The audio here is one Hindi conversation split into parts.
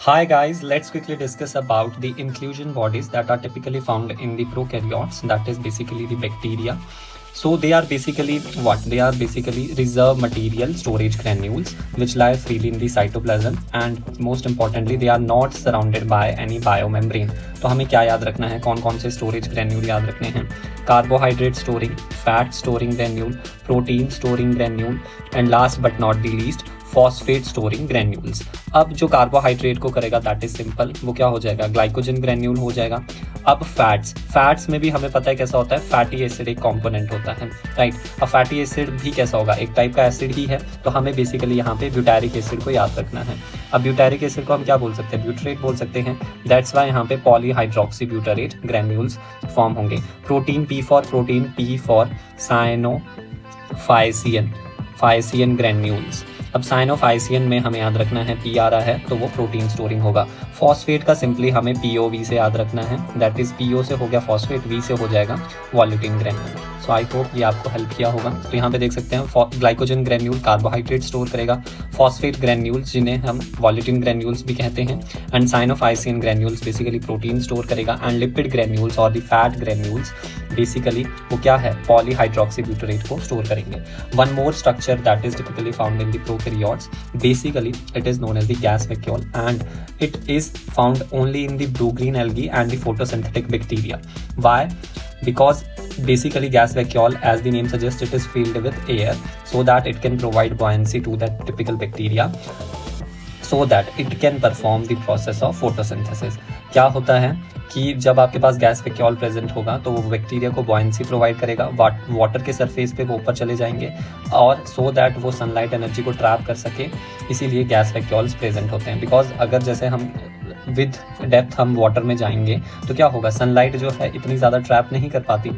Hi guys, let's quickly discuss about the inclusion bodies that are typically found in the prokaryotes, that is basically the bacteria. So they are basically what? They are basically reserve material storage granules which lie freely in the cytoplasm, and most importantly they are not surrounded by any biomembrane. तो हमें क्या याद रखना है, कौन कौन से स्टोरेज ग्रेन्यूल याद रखने हैं? Carbohydrate storing, fat storing granule, protein storing granule and last but not the least phosphate storing granules. अब जो कार्बोहाइड्रेट को करेगा दैट इज सिंपल, वो क्या हो जाएगा? ग्लाइकोजन ग्रेन्यूल हो जाएगा। अब फैट्स में भी हमें पता है कैसा होता है, फैटी एसिड एक कंपोनेंट होता है, राइट। अब फैटी एसिड भी कैसा होगा? एक टाइप का एसिड ही है, तो हमें बेसिकली यहाँ पे ब्यूटारिक एसिड को याद रखना है। अब ब्यूटारिक एसिड को हम क्या बोल सकते हैं? ब्यूटरेट बोल सकते हैं। दैट्स वाई यहाँ पे पॉलीहाइड्रोक्सी ब्यूटरेट ग्रेन्यूल्स फॉर्म होंगे। Protein, P for cyanophycean granules. अब साइनोफाइसियन में हमें याद रखना है पी आ रहा है तो वो प्रोटीन स्टोरिंग होगा। फॉस्फेट का सिंपली हमें पीओवी से याद रखना है, दैट इज पीओ से हो गया फॉस्फेट, वी से हो जाएगा वॉल्यूटिन ग्रेन्यूल। सो आई होप ये आपको हेल्प किया होगा। तो यहाँ पे देख सकते हैं ग्लाइकोजन ग्रेन्यूल कार्बोहाइड्रेट स्टोर करेगा, फॉस्फेट ग्रेन्यूल्स जिन्हें हम वॉल्यूटिन ग्रेन्यूल्स भी कहते हैं, and cyanophycean granules basically protein store करेगा, एंड लिपिड ग्रेन्यूल्स और द फैट ग्रेन्यूल्स बेसिकली वो क्या है? पॉलीहाइड्रोक्सी ब्यूटरेट को स्टोर करेंगे। One more structure that is typically found in the prokaryotes, basically it is known as the gas vacuole, and it is found only in the blue green algae and the photosynthetic bacteria. Why? Because basically gas vacuole, as the name suggests, it is filled with air so that it can provide buoyancy to that typical bacteria so that it can perform the process of photosynthesis. क्या होता है कि जब आपके पास गैस वैक्यूल प्रेजेंट होगा तो वो बैक्टीरिया को बॉयंसी प्रोवाइड करेगा, वाटर के सरफेस पे वो ऊपर चले जाएंगे और सो दैट वो सनलाइट एनर्जी को ट्रैप कर सके, इसीलिए गैस वैक्यूल्स प्रेजेंट होते हैं। बिकॉज अगर जैसे हम विद डेप्थ हम वाटर में जाएंगे तो क्या होगा? सनलाइट जो है इतनी ज़्यादा ट्रैप नहीं कर पाती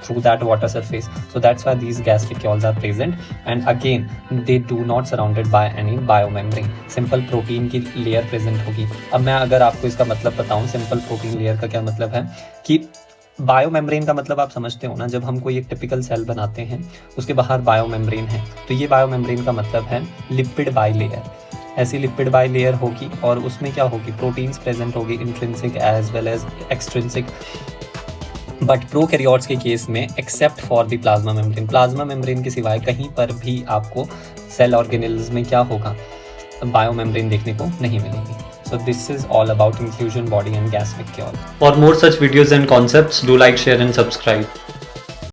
through that water surface, so that's why these gas vacuoles are present, and again they do not surrounded by any biomembrane. Simple protein की लेयर प्रेजेंट होगी। अब मैं अगर आपको इसका मतलब बताऊं, सिंपल प्रोटीन लेयर का क्या मतलब है कि बायोमेम्ब्रेन का मतलब आप समझते हो ना, जब हम कोई एक टिपिकल सेल बनाते हैं उसके बाहर बायोमेम्ब्रेन है, तो ये बायोमेम्ब्रेन का मतलब है लिपिड बाइलेयर। ऐसी लिपिड बाई लेयर होगी और उसमें क्या होगी? प्रोटीन्स प्रेजेंट होगी, intrinsic as well as extrinsic. But prokaryotes के केस में except for the plasma membrane के सिवाय कहीं पर भी आपको सेल ऑर्गेनेल्स में क्या होगा? बायोमेम्ब्रेन देखने को नहीं मिलेगी। So this is all about inclusion body and gas vacuole. For more such videos and concepts, do like, share and subscribe.